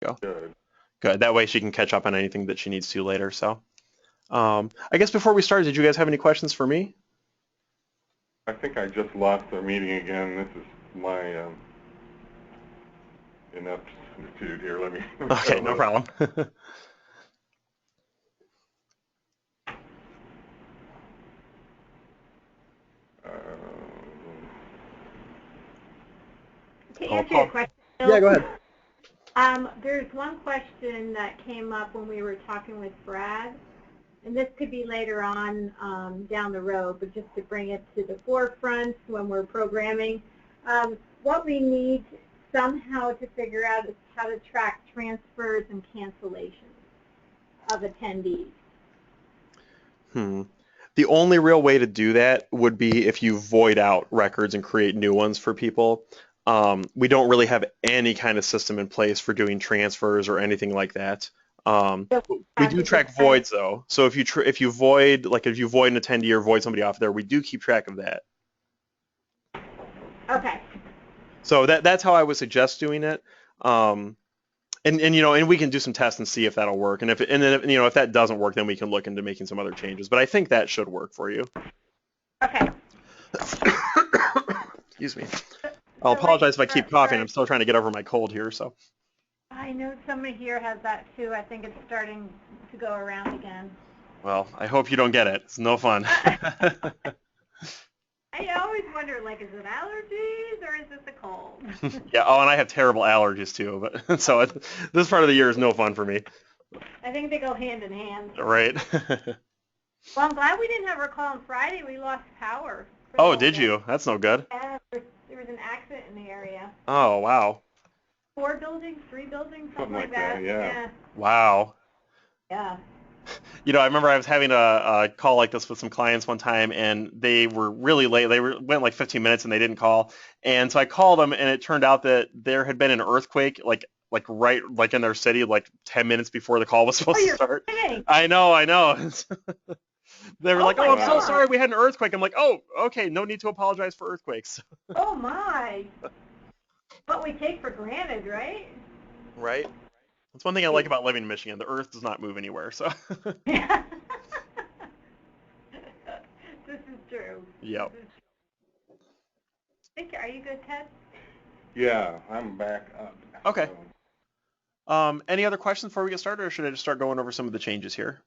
Go. Good. Good. That way she can catch up on anything that she needs to later. So, I guess before we start, did you guys have any questions for me? I think I just lost our meeting again. This is my ineptitude here. Let me try Okay, to no look. problem. To Oh, answer your Paul. question, Yeah, Bill, go ahead. there's one question that came up when we were talking with Brad, and this could be later on down the road, but just to bring it to the forefront when we're programming. What we need somehow to figure out is how to track transfers and cancellations of attendees. Hmm. The only real way to do that would be if you void out records and create new ones for people. We don't really have any kind of system in place for doing transfers or anything like that. Um, So we have do to just track kind voids though. So if you void if you void an attendee or void somebody off there, we do keep track of that. of, okay, So that's how I would suggest doing it. Um, and and we can do some tests and see if that'll work. And then if that doesn't work, then we can look into making some other changes. But I think that should work for you. okay. Excuse me. I'll So like apologize if I keep coughing. I'm still trying to get over my cold here. So. I know somebody here has that too. I think it's starting to go around again. Well, I hope you don't get it. It's no fun. I always wonder, like, is it allergies or is this a cold? Yeah. Oh, and I have terrible allergies too. But this part of the year is no fun for me. I think they go hand in hand. Right. Well, I'm glad we didn't have our call on Friday. We lost power for the Oh, whole did day. you? That's no good. Yeah, there was an accident in the area. Oh, wow. 4 buildings, 3 buildings, something Something like like that, that. yeah. Yeah, Wow. yeah. I remember I was having a call like this with some clients one time, and they were really late. Went like 15 minutes, and they didn't call. And so I called them, and it turned out that there had been an earthquake, like right like in their city, like 10 minutes before the call was Oh, supposed to you're start. kidding. I know. They were Oh like, "Oh, my I'm so Wow. God. sorry, we had an earthquake." I'm like, "Oh, okay, no need to apologize for earthquakes." Oh my. What we take for granted, right? Right? That's one thing I like about living in Michigan. The earth does not move anywhere. So, Yeah. This is true. This yep. is Are you good, Ted? Yeah, I'm back up. Okay. So, Any other questions before we get started, or should I just start going over some of the changes here?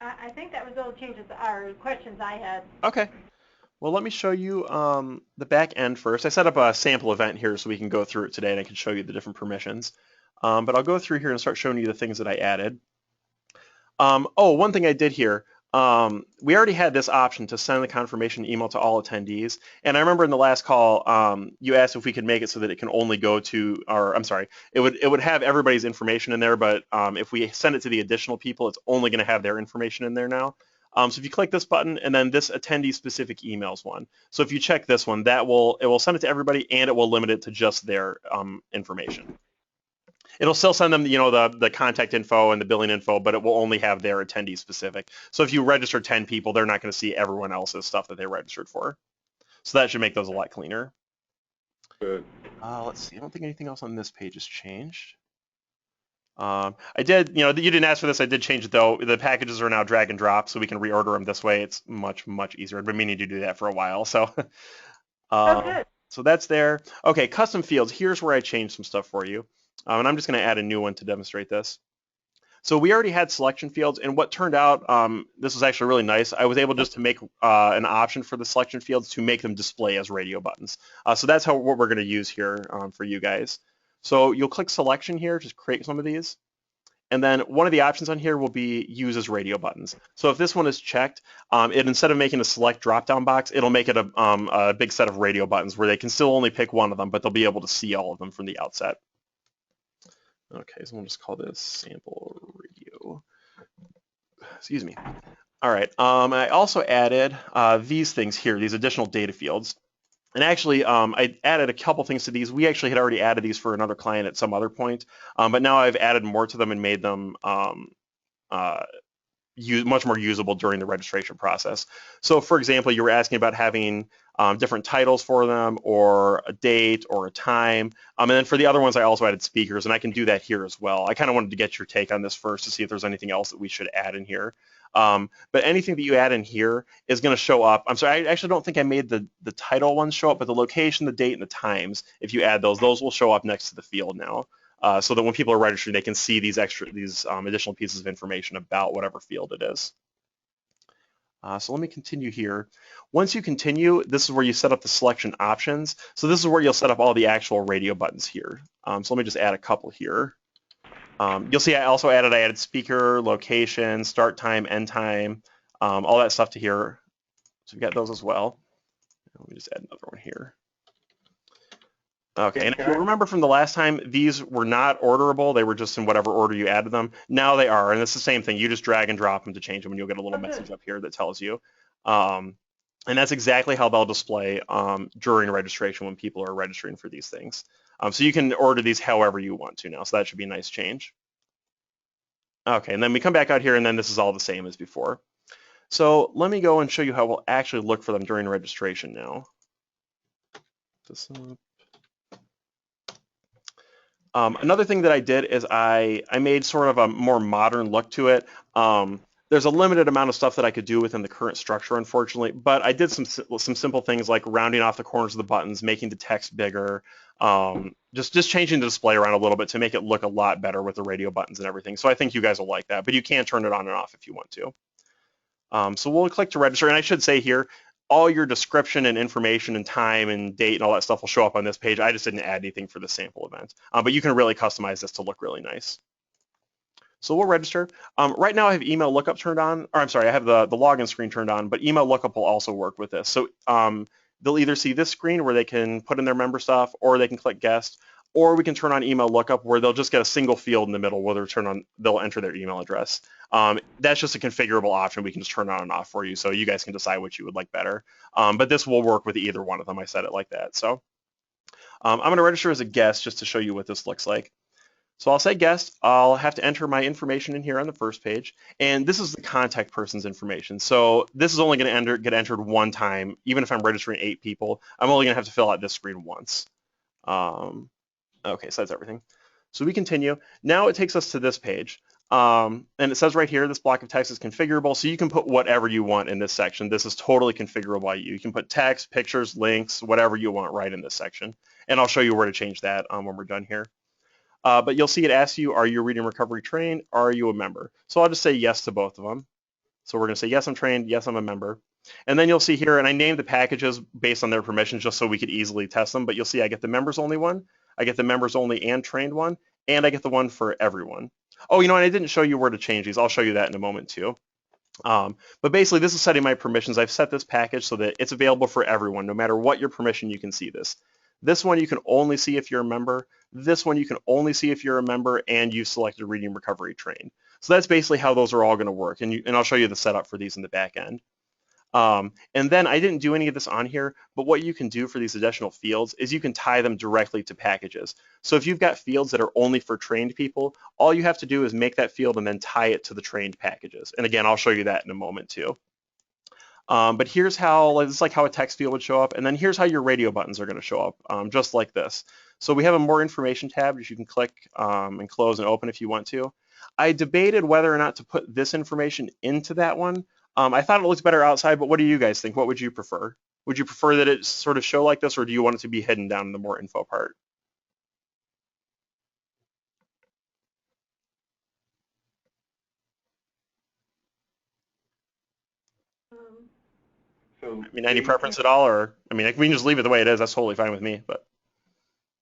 I think that was all changes, or questions I had. Okay. Well, let me show you the back end first. I set up a sample event here so we can go through it today, and I can show you the different permissions. But I'll go through here and start showing you the things that I added. Oh, one thing I did here, we already had this option to send the confirmation email to all attendees. And I remember in the last call, you asked if we could make it so that it can only go to, or I'm sorry, it would have everybody's information in there, but if we send it to the additional people, it's only going to have their information in there now. So if you click this button and then this attendee specific emails one. So if you check this one, it will send it to everybody and it will limit it to just their information. It'll still send them, the contact info and the billing info, but it will only have their attendee specific. So if you register 10 people, they're not going to see everyone else's stuff that they registered for. So that should make those a lot cleaner. good. Let's see. I don't think anything else on this page has changed. I did, you didn't ask for this. I did change it though. The packages are now drag and drop, so we can reorder them this way. It's much, much easier. I've been meaning to do that for a while. So, Oh, um, good. so that's there. Okay, custom fields. Here's where I changed some stuff for you. And I'm just going to add a new one to demonstrate this. So we already had selection fields, and what turned out, this was actually really nice. I was able just to make an option for the selection fields to make them display as radio buttons. So that's what we're going to use here for you guys. So you'll click selection here to create some of these. And then one of the options on here will be use as radio buttons. So if this one is checked, instead of making a select drop-down box, it'll make it a big set of radio buttons where they can still only pick one of them, but they'll be able to see all of them from the outset. Okay, so we'll just call this sample radio. Excuse me. All right, I also added these things here, these additional data fields. And actually, I added a couple things to these. We actually had already added these for another client at some other point, but now I've added more to them and made them much more usable during the registration process. So for example, you were asking about having different titles for them, or a date, or a time. And then for the other ones, I also added speakers, and I can do that here as well. I kind of wanted to get your take on this first to see if there's anything else that we should add in here. But anything that you add in here is going to show up. I'm sorry, I actually don't think I made the title ones show up, but the location, the date, and the times, if you add those will show up next to the field now. So that when people are registering, they can see these additional pieces of information about whatever field it is. So let me continue here. Once you continue, this is where you set up the selection options. So this is where you'll set up all the actual radio buttons here. So let me just add a couple here. You'll see I added speaker, location, start time, end time, all that stuff to here. So we've got those as well. Let me just add another one here. Okay, and if you remember from the last time, these were not orderable. They were just in whatever order you added them. Now they are, and it's the same thing. You just drag and drop them to change them, and you'll get a little message up here that tells you. And that's exactly how they'll display during registration when people are registering for these things. So you can order these however you want to now, so that should be a nice change. Okay, and then we come back out here, and then this is all the same as before. So let me go and show you how we'll actually look for them during registration now. Another thing that I did is I made sort of a more modern look to it. There's a limited amount of stuff that I could do within the current structure, unfortunately, but I did some simple things like rounding off the corners of the buttons, making the text bigger, just changing the display around a little bit to make it look a lot better with the radio buttons and everything. So I think you guys will like that, but you can turn it on and off if you want to. So we'll click to register, and I should say here, all your description and information and time and date and all that stuff will show up on this page. I just didn't add anything for the sample event, but you can really customize this to look really nice. So we'll register. Right now I have email lookup turned on, or I'm sorry, I have the login screen turned on, but email lookup will also work with this. So they'll either see this screen where they can put in their member stuff, or they can click guest, or we can turn on email lookup where they'll just get a single field in the middle where they'll enter their email address. That's just a configurable option. We can just turn it on and off for you, so you guys can decide what you would like better. But this will work with either one of them. I set it like that. So I'm going to register as a guest just to show you what this looks like. So I'll say guest. I'll have to enter my information in here on the first page, and this is the contact person's information. So this is only going to get entered one time. Even if I'm registering 8 people, I'm only going to have to fill out this screen once. Okay, so that's everything. So we continue. Now it takes us to this page. And it says right here, this block of text is configurable, so you can put whatever you want in this section. This is totally configurable by you. You can put text, pictures, links, whatever you want right in this section. And I'll show you where to change that when we're done here. But you'll see it asks you, are you reading recovery trained? Are you a member? So I'll just say yes to both of them. So we're going to say, yes, I'm trained. Yes, I'm a member. And then you'll see here, and I named the packages based on their permissions just so we could easily test them. But you'll see I get the members only one, I get the members only and trained one, and I get the one for everyone. Oh, and I didn't show you where to change these. I'll show you that in a moment too. But basically, this is setting my permissions. I've set this package so that it's available for everyone. No matter what your permission, you can see this. This one you can only see if you're a member. This one you can only see if you're a member and you've selected Reading Recovery Trained. So that's basically how those are all going to work. And I'll show you the setup for these in the back end. And then I didn't do any of this on here, but what you can do for these additional fields is you can tie them directly to packages. So if you've got fields that are only for trained people, all you have to do is make that field and then tie it to the trained packages. And again, I'll show you that in a moment too. But here's how, it's like how a text field would show up, and then here's how your radio buttons are going to show up, just like this. So we have a more information tab which you can click and close and open if you want to. I debated whether or not to put this information into that one. I thought it looked better outside, but what do you guys think? What would you prefer? Would you prefer that it sort of show like this, or do you want it to be hidden down in the more info part? So I mean, any preference at all, or I mean, we can just leave it the way it is. That's totally fine with me. But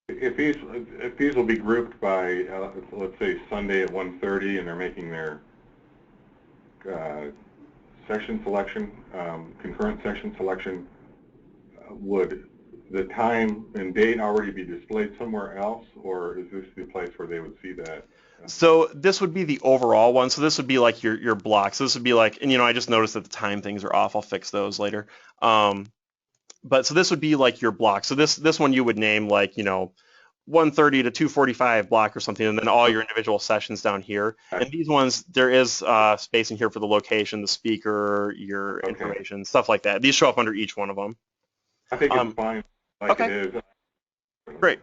if these will be grouped by, let's say Sunday at 1:30, and they're making their section selection, concurrent section selection, would the time and date already be displayed somewhere else, or is this the place where they would see that? So this would be the overall one. So this would be like your blocks. So this would be like, and I just noticed that the time things are off. I'll fix those later. But so this would be like your block. So this one you would name like, 1:30 to 2:45 block or something, and then all your individual sessions down here. And these ones, there is spacing here for the location, the speaker, your information, stuff like that. These show up under each one of them. I think it's fine like Okay, it is. great.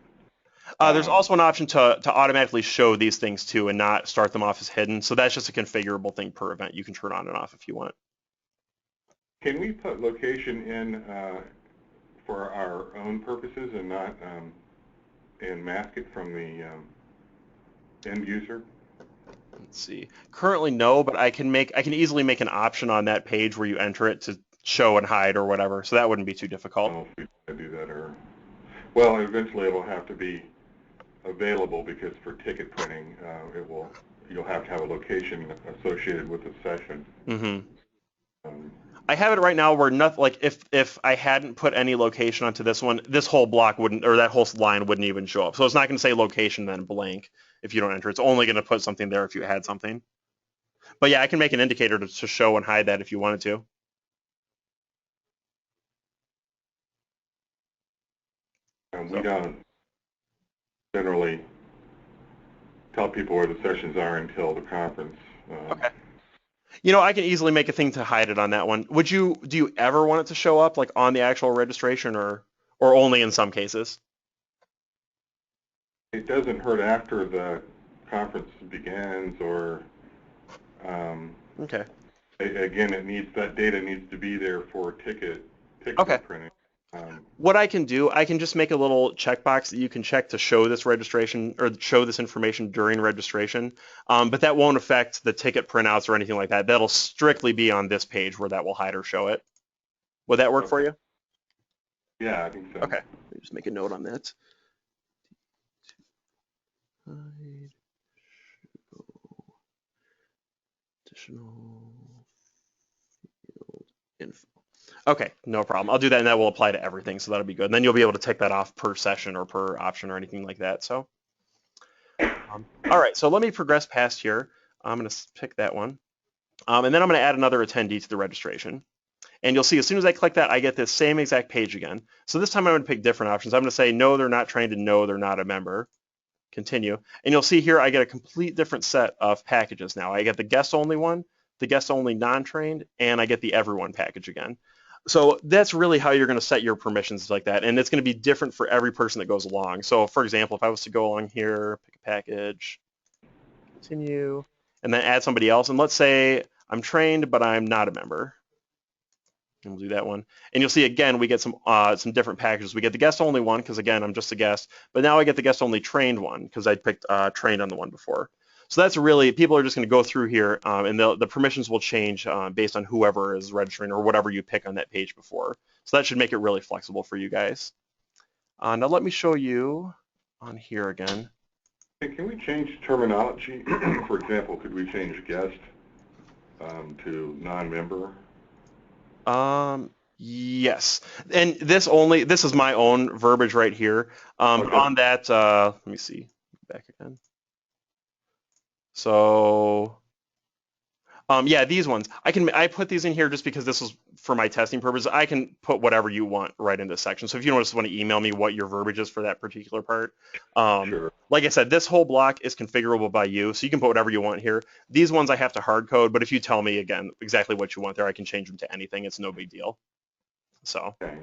There's also an option to automatically show these things too and not start them off as hidden. So that's just a configurable thing per event. You can turn on and off if you want. Can we put location in for our own purposes and not and mask it from the end user? Let's see. Currently, no, but I can easily make an option on that page where you enter it to show and hide or whatever. So that wouldn't be too difficult. I don't know if we can do that or, well, eventually it'll have to be available because for ticket printing, you'll have to have a location associated with the session. I have it right now where nothing, like if I hadn't put any location onto this one, this whole block wouldn't, or that whole line wouldn't even show up. So it's not going to say location then blank if you don't enter. It's only going to put something there if you had something. But yeah, I can make an indicator to show and hide that if you wanted to. And we don't generally tell people where the sessions are until the conference. Okay. You know, I can easily make a thing to hide it on that one. Do you ever want it to show up like on the actual registration or only in some cases? It doesn't hurt after the conference begins or, okay. Again, that data needs to be there for ticket okay. printing. What I can do, I can just make a little checkbox that you can check to show this registration or show this information during registration, but that won't affect the ticket printouts or anything like that. That'll strictly be on this page where that will hide or show it. Would that work for you? Yeah, I think so. Okay, let me just make a note on that. Hide, show, additional field info. Okay, no problem. I'll do that, and that will apply to everything, so that'll be good. And then you'll be able to tick that off per session or per option or anything like that. So, all right, so let me progress past here. I'm going to pick that one. And then I'm going to add another attendee to the registration. And you'll see as soon as I click that, I get this same exact page again. So this time I'm going to pick different options. I'm going to say, no, they're not trained, and no, they're not a member. Continue. And you'll see here I get a complete different set of packages now. I get the guest-only one, the guest-only non-trained, and I get the everyone package again. So that's really how you're going to set your permissions like that. And it's going to be different for every person that goes along. So for example, if I was to go along here, pick a package, continue, and then add somebody else. And let's say I'm trained, but I'm not a member. And we'll do that one. And you'll see, again, we get some different packages. We get the guest-only one because, again, I'm just a guest. But now I get the guest-only trained one because I picked trained on the one before. So that's really, people are just going to go through here, and the permissions will change based on whoever is registering or whatever you pick on that page before. So that should make it really flexible for you guys. Now let me show you on here again. Can we change terminology? For example, could we change guest to non-member? Yes. And this is my own verbiage right here. Okay. On that, let me see, back again. So, yeah, these ones. I put these in here just because this is for my testing purposes. I can put whatever you want right in this section. So if you just want to email me what your verbiage is for that particular part. Sure. Like I said, this whole block is configurable by you, so you can put whatever you want here. These ones I have to hard code, but if you tell me, again, exactly what you want there, I can change them to anything. It's no big deal. So. Okay.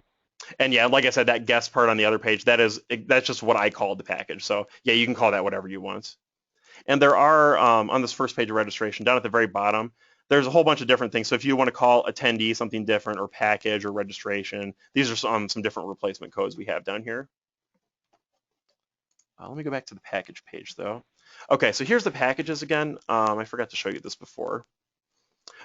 And yeah, like I said, that guest part on the other page, that's just what I called the package. So yeah, you can call that whatever you want. And there are, on this first page of registration, down at the very bottom, there's a whole bunch of different things. So if you want to call attendee something different, or package, or registration, these are some different replacement codes we have down here. Let me go back to the package page, though. Okay, so here's the packages again. I forgot to show you this before.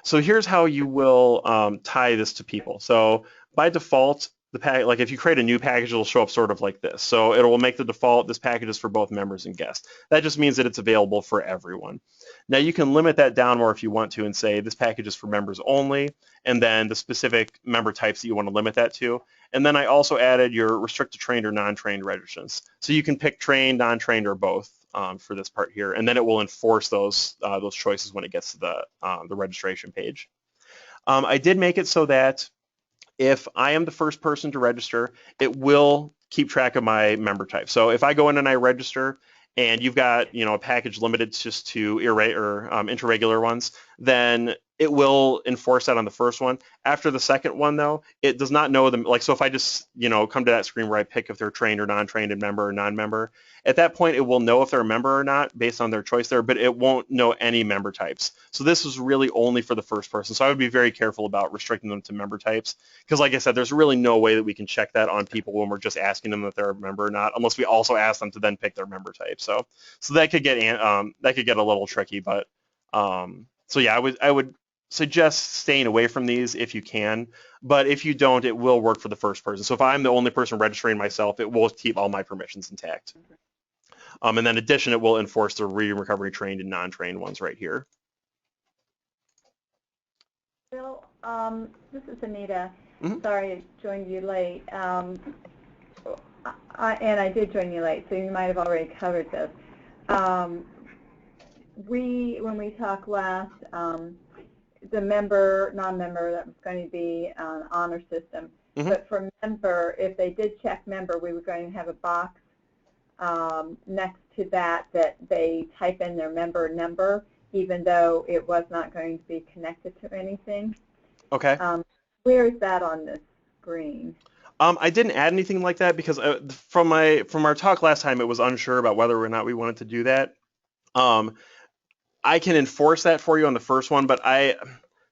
So here's how you will tie this to people. So by default, like if you create a new package, it'll show up sort of like this. So it will make the default, this package is for both members and guests. That just means that it's available for everyone. Now you can limit that down more if you want to and say this package is for members only, and then the specific member types that you want to limit that to. And then I also added your restrict to trained or non-trained registrants. So you can pick trained, non-trained, or both for this part here, and then it will enforce those choices when it gets to the registration page. I did make it so that if I am the first person to register, it will keep track of my member type. So if I go in and I register and you've got a package limited just to interregular ones, then it will enforce that on the first one. After the second one, though, it does not know them. Like, so if I just, come to that screen where I pick if they're trained or non-trained and member or non-member, at that point, it will know if they're a member or not based on their choice there, but it won't know any member types. So this is really only for the first person. So I would be very careful about restricting them to member types, because like I said, there's really no way that we can check that on people when we're just asking them if they're a member or not, unless we also ask them to then pick their member type. So that could get a little tricky, but so yeah, I would suggest staying away from these if you can, but if you don't, it will work for the first person. So if I'm the only person registering myself, it will keep all my permissions intact. And then in addition, it will enforce the reading, recovery, trained, and non-trained ones right here. Bill, this is Anita. Mm-hmm. Sorry I joined you late. And I did join you late, so you might have already covered this. When we talked last, the member, non-member, that was going to be an honor system. Mm-hmm. But for member, if they did check member, we were going to have a box next to that they type in their member number, even though it was not going to be connected to anything. Okay. Where is that on this screen? I didn't add anything like that because from our talk last time, it was unsure about whether or not we wanted to do that. I can enforce that for you on the first one, but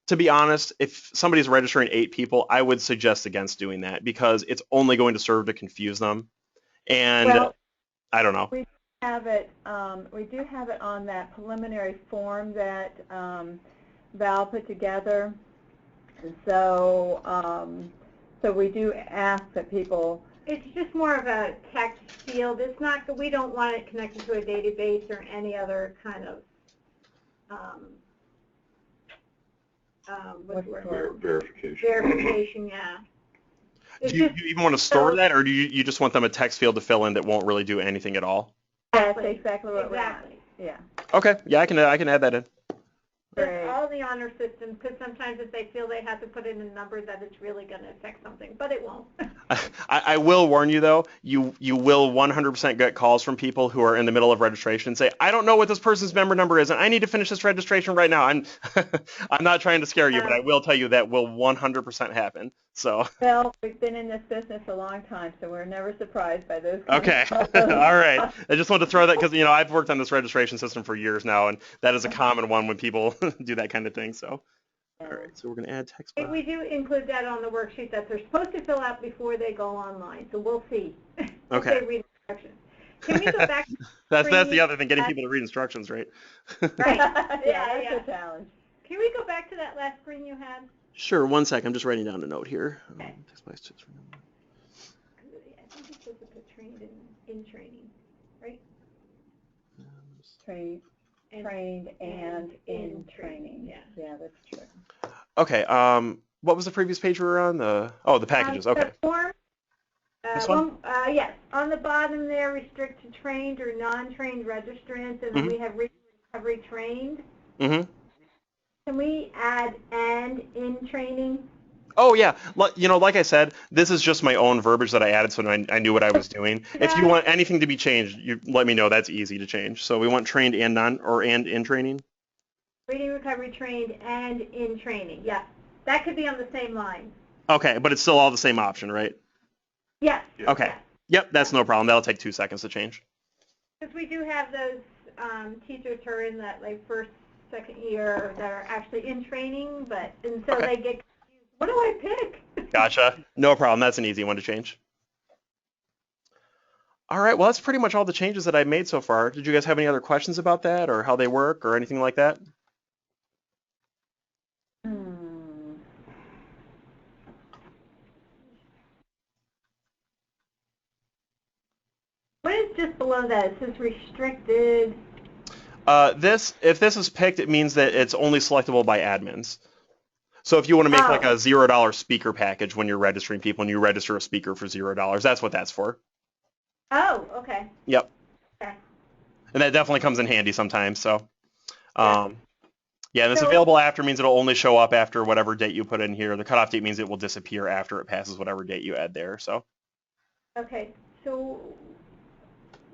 to be honest, if somebody's registering 8 people, I would suggest against doing that because it's only going to serve to confuse them. And well, I don't know. We do have it on that preliminary form that Val put together. And so, so we do ask that people. It's just more of a text field. It's not. We don't want it connected to a database or any other kind of what's the word? Verification. Verification, yeah. Do you even want to store that, or do you just want them a text field to fill in that won't really do anything at all? That's exactly what we want. Yeah. Okay. Yeah, I can add that in. Great. All the honor systems, because sometimes if they feel they have to put in a number, that it's really going to affect something, but it won't. I will warn you though, you will 100% get calls from people who are in the middle of registration and say, I don't know what this person's member number is, and I need to finish this registration right now. I'm not trying to scare you, but I will tell you that will 100% happen. So. Well, we've been in this business a long time, so we're never surprised by those. Okay. All right. I just wanted to throw that because I've worked on this registration system for years now, and that is a common one when people do that kind of thing. So. All right, so we're going to add text box. We do include that on the worksheet that they're supposed to fill out before they go online, so we'll see. Okay. They read instructions. Can we go back to that's the other thing, getting people to read instructions, right? Right. Yeah, that's a challenge. Can we go back to that last screen you had? Sure, one sec. I'm just writing down a note here. Okay. Text box tips for number. I think it's supposed to put trained in training, right? Trained and in training. Yeah, that's true. Okay. What was the previous page we were on? The packages. Okay. The form. This one? Yes. On the bottom there, restrict to trained or non-trained registrants, and then we have recovery trained. Mm-hmm. Can we add and in training? Oh yeah, like I said, this is just my own verbiage that I added so I knew what I was doing. Yeah. If you want anything to be changed, you let me know. That's easy to change. So we want trained and and in training. Reading recovery trained and in training. Yeah, that could be on the same line. Okay, but it's still all the same option, right? Yes. Okay. Yes. Yep, that's no problem. That'll take 2 seconds to change. Because we do have those teachers who are in that first, second year that are actually in training, and so they get confused. What do I pick? Gotcha. No problem. That's an easy one to change. All right. Well, that's pretty much all the changes that I made so far. Did you guys have any other questions about that or how they work or anything like that? What is just below that? It says restricted. If this is picked, it means that it's only selectable by admins. So if you want to make like a $0 speaker package when you're registering people and you register a speaker for $0, that's what that's for. Oh, okay. Yep. Okay. And that definitely comes in handy sometimes. So, yeah, and this available after means it'll only show up after whatever date you put in here. The cutoff date means it will disappear after it passes whatever date you add there. So. Okay. So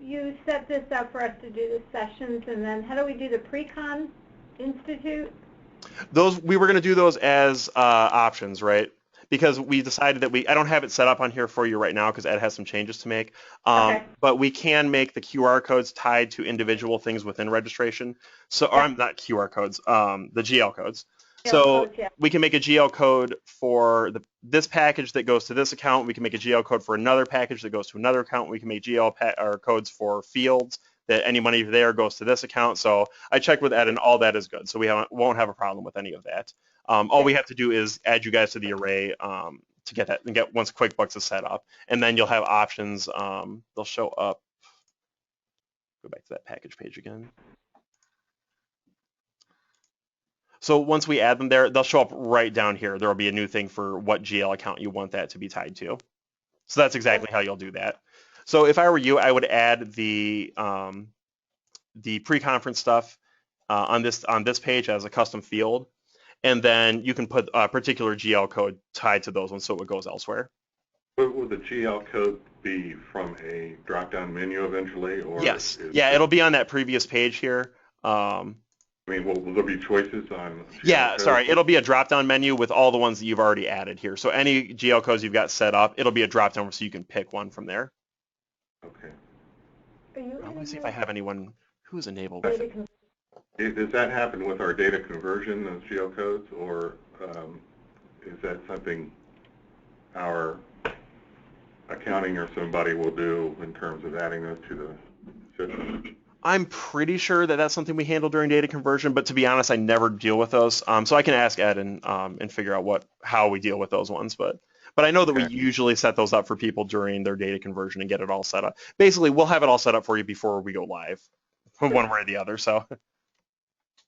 you set this up for us to do the sessions, and then how do we do the pre-con institute? We were going to do those as options, right? Because we decided that I don't have it set up on here for you right now because Ed has some changes to make. Okay. But we can make the QR codes tied to individual things within registration. So, or I'm not QR codes, the GL codes. So codes, yeah. we can make a GL code for this package that goes to this account. We can make a GL code for another package that goes to another account. We can make GL or codes for fields that any money there goes to this account. So I checked with Ed and all that is good. So we won't have a problem with any of that. All we have to do is add you guys to the array to get that and get once QuickBooks is set up. And then you'll have options. They'll show up. Go back to that package page again. So once we add them there, they'll show up right down here. There will be a new thing for what GL account you want that to be tied to. So that's exactly how you'll do that. So if I were you, I would add the pre-conference stuff on this page as a custom field, and then you can put a particular GL code tied to those ones so it goes elsewhere. Will the GL code be from a drop-down menu eventually, or? Yes. Yeah, it'll be on that previous page here. I mean, will there be choices on GL Yeah, codes? sorry, it'll be a drop-down menu with all the ones that you've already added here. So any GL codes you've got set up, it'll be a drop-down so you can pick one from there. Okay. Let me see if I have anyone who's enabled. Does that happen with our data conversion of GL codes, or is that something our accounting or somebody will do in terms of adding those to the system? I'm pretty sure that that's something we handle during data conversion, but to be honest, I never deal with those. So I can ask Ed and figure out how we deal with those ones. But I know that we usually set those up for people during their data conversion and get it all set up. Basically, we'll have it all set up for you before we go live, one way or the other. So.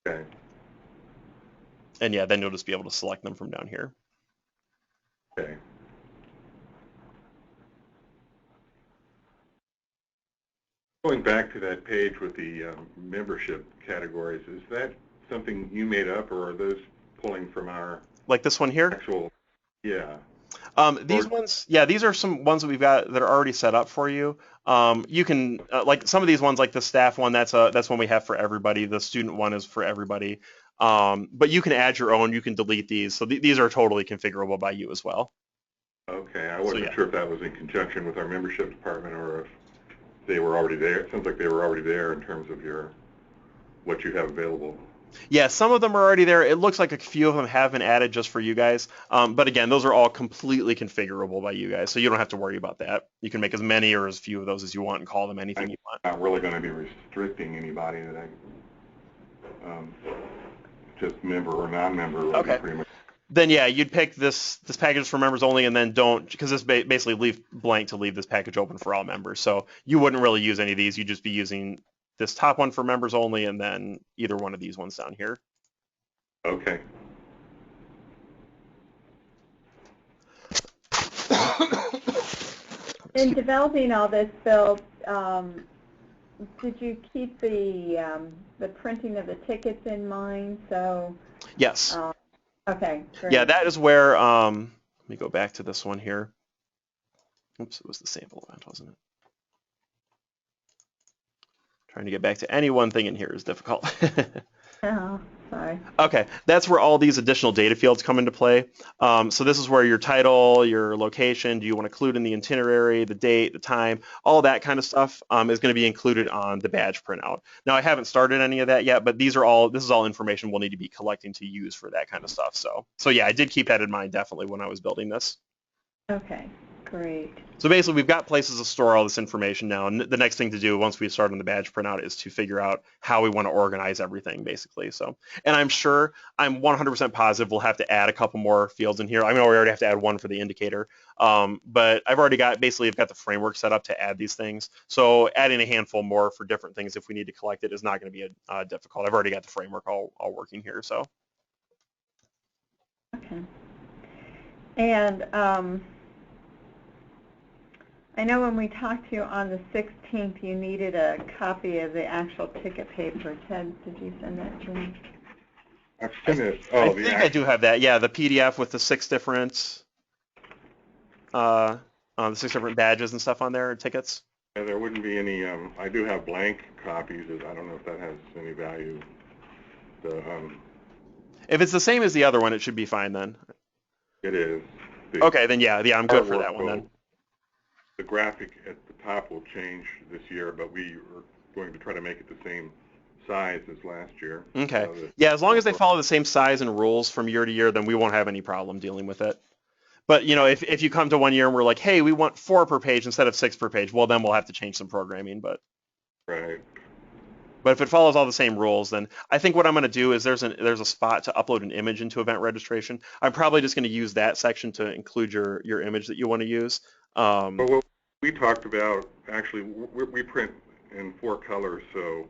Okay. And yeah, then you'll just be able to select them from down here. Okay. Going back to that page with the membership categories, is that something you made up, or are those pulling from our like this one here? Actual, yeah. These ones, yeah, these are some ones that we've got that are already set up for you. You can like some of these ones, like the staff one, that's one we have for everybody. The student one is for everybody. But you can add your own. You can delete these. So these are totally configurable by you as well. Okay, I wasn't sure if that was in conjunction with our membership department or if they were already there. It sounds like they were already there in terms of what you have available. Yeah, some of them are already there. It looks like a few of them have been added just for you guys. But again, those are all completely configurable by you guys, so you don't have to worry about that. You can make as many or as few of those as you want and call them anything you want. I'm not really going to be restricting anybody that just member or non-member. Okay. Pretty much. Then yeah, you'd pick this package for members only, and then don't, because this basically leave blank to leave this package open for all members. So you wouldn't really use any of these. You'd just be using this top one for members only, and then either one of these ones down here. Okay. In developing all this, Bill, did you keep the printing of the tickets in mind? So. Yes. Okay. Great. Yeah, that is where. Let me go back to this one here. Oops, it was the sample event, wasn't it? Trying to get back to any one thing in here is difficult. Oh, sorry. Okay, that's where all these additional data fields come into play. So this is where your title, your location, do you want to include in the itinerary, the date, the time, all that kind of stuff is going to be included on the badge printout. Now, I haven't started any of that yet, but this is all information we'll need to be collecting to use for that kind of stuff. So yeah, I did keep that in mind definitely when I was building this. Okay, great. So basically, we've got places to store all this information now, and the next thing to do once we start on the badge printout is to figure out how we want to organize everything, basically. So, and I'm 100% positive we'll have to add a couple more fields in here. I know we already have to add one for the indicator, but I've got the framework set up to add these things. So adding a handful more for different things if we need to collect it is not going to be difficult. I've already got the framework all working here. So. Okay. And I know when we talked to you on the 16th, you needed a copy of the actual ticket paper. Ted, did you send that to me? I've seen it. I think I do have that. Yeah, the PDF with the 6 different badges and stuff on there, and tickets. Yeah, there wouldn't be any. I do have blank copies. I don't know if that has any value. If it's the same as the other one, it should be fine then. It is. Okay, then yeah, I'm good for that one then. The graphic at the top will change this year, but we are going to try to make it the same size as last year. Okay. Yeah, as long as they follow the same size and rules from year to year, then we won't have any problem dealing with it. But if you come to one year and we're like, hey, we want 4 per page instead of 6 per page, well, then we'll have to change some programming. But if it follows all the same rules, then I think what I'm going to do is there's a spot to upload an image into event registration. I'm probably just going to use that section to include your image that you want to use. But what we talked about, actually, we print in 4 colors, so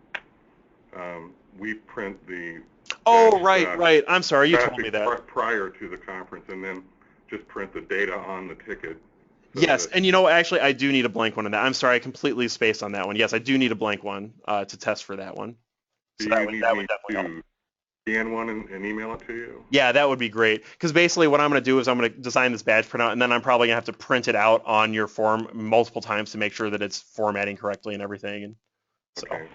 we print the right. I'm sorry, you told me that. Prior to the conference, and then just print the data on the ticket. So yes, and actually, I do need a blank one on that. I'm sorry, I completely spaced on that one. Yes, I do need a blank one to test for that one. So that would definitely help. Scan one and email it to you? Yeah, that would be great. Because basically what I'm going to do is I'm going to design this badge printout, and then I'm probably going to have to print it out on your form multiple times to make sure that it's formatting correctly and everything. And so, okay.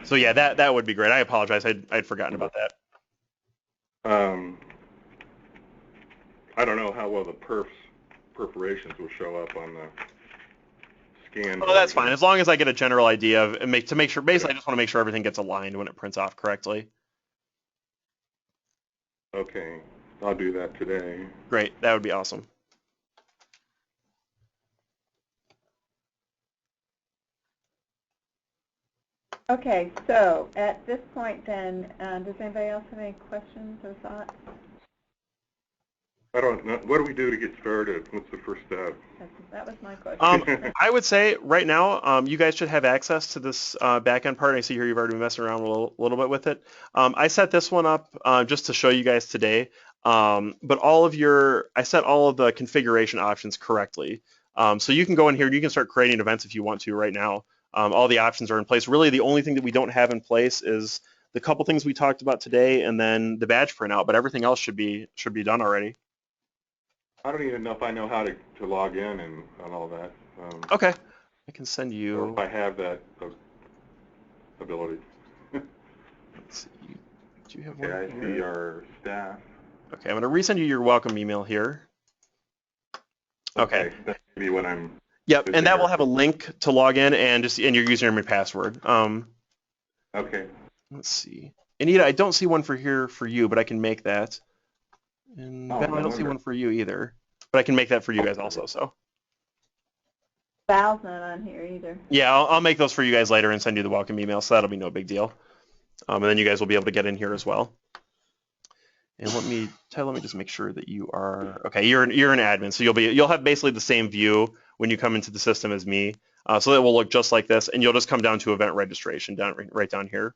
So yeah, that would be great. I apologize. I'd forgotten about that. I don't know how well the perforations will show up on the scan. Oh, that's fine. As long as I get a general idea of to make sure. Basically, I just want to make sure everything gets aligned when it prints off correctly. Okay, I'll do that today. Great, that would be awesome. Okay, so at this point then, does anybody else have any questions or thoughts? I don't know. What do we do to get started? What's the first step? That was my question. I would say right now, you guys should have access to this back-end part. I see here you've already been messing around a little bit with it. I set this one up just to show you guys today, but I set all of the configuration options correctly. So you can go in here and you can start creating events if you want to right now. All the options are in place. Really, the only thing that we don't have in place is the couple things we talked about today, and then the badge printout. But everything else should be done already. I don't even know if I know how to log in and all that. Okay, I can send you. Or if I have that ability. Let's see. Do you have one? Okay, I see our staff. Okay, I'm going to resend you your welcome email here. Okay. That's maybe when I'm. Yep, and that will have a link to log in and your username and password. Okay. Let's see. Anita, I don't see one for you, but I can make that. And Ben, I don't see one for you either, but I can make that for you guys also. So. Val's not on here either. Yeah, I'll make those for you guys later and send you the welcome email, so that'll be no big deal. And then you guys will be able to get in here as well. And let me just make sure that you are okay. You're an admin, so you'll have basically the same view when you come into the system as me. So it will look just like this, and you'll just come down to event registration right down here.